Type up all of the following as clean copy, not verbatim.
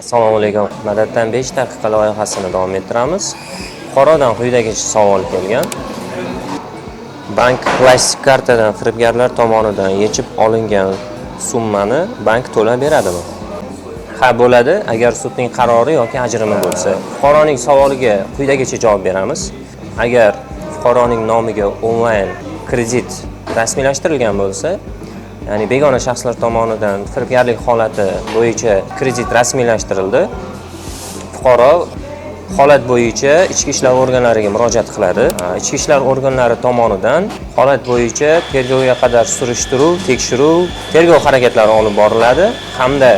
Assalomu alaykum. Madaddan 5 daqiqa loyihasini davom ettiramiz. Fuqarodan quyidagicha savol kelgan. Bank plastik kartadan firibgarlar tomonidan yechib olingan summani bank to'lab beradimi? Ha, bo'ladi, agar sudning qarori yoki ajrimi bo'lsa. Fuqaroning savoliga quyidagicha javob beramiz. Agar fuqaroning nomiga onlayn kredit rasmiylashtirilgan bo'lsa, ya'ni begona shaxslar tomonidan firibgarlik holati bo'yicha kredit rasmiylashtirildi. Fuqaro holat bo'yicha ichki ishlar organlariga murojaat qiladi. Ichki ishlar organlari tomonidan holat bo'yicha tergovga qadar surishtiruv, tekshiruv, tergov harakatlari olib boriladi hamda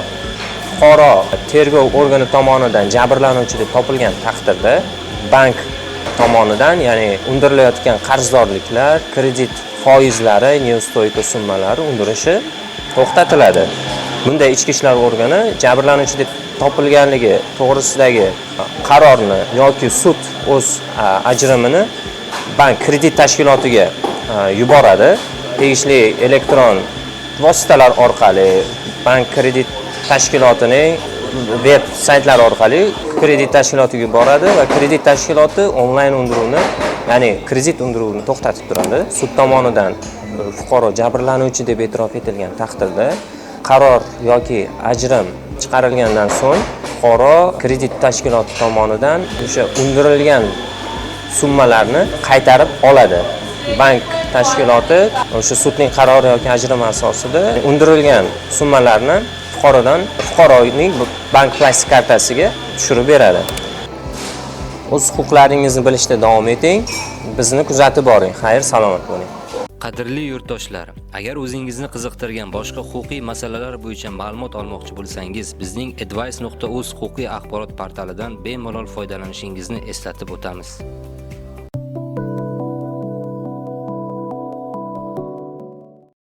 fuqaro tergov organi tomonidan jabrlanuvchi deb topilgan taqdirda bank tomonidan, ya'ni undirilayotgan qarzdorliklar, kredit foizlari, neostoyka summalari undirishi to'xtatiladi. Bunda ichki ishlar organi jabrlanuvchi deb topilganligi to'g'risidagi qarorni yoki sud o'z ajrimini bank kredit tashkilotiga yuboradi. Tegishli elektron vositalar orqali bank kredit tashkilotining veb saytlari orqali kredit tashkilotiga yuboradi va kredit tashkiloti onlayn undiruvni, ya'ni kredit undiruvini to'xtatib turadi. Sud tomonidan fuqaro jabrlanuvchi deb e'tirof etilgan taqdirda qaror yoki ajrim chiqarilgandan so'ng fuqaro kredit tashkiloti tomonidan o'sha undirilgan summalarni qaytarib oladi. Bank tashkiloti o'sha sudning qarori yoki ajrimi asosida undirilgan summalarni fuqaroning bank plastik kartasiga tushirib beradi. O'z huquqlaringizni bilishda davom eting. Bizni kuzatib boring. Xayr, salomat bo'ling. Qadrli yurtdoshlar, agar o'zingizni qiziqtirgan boshqa huquqiy masalalar bo'yicha ma'lumot olmoqchi bo'lsangiz, bizning advice.uz huquqiy axborot portalidan bemalol foydalanishingizni eslatib o'tamiz.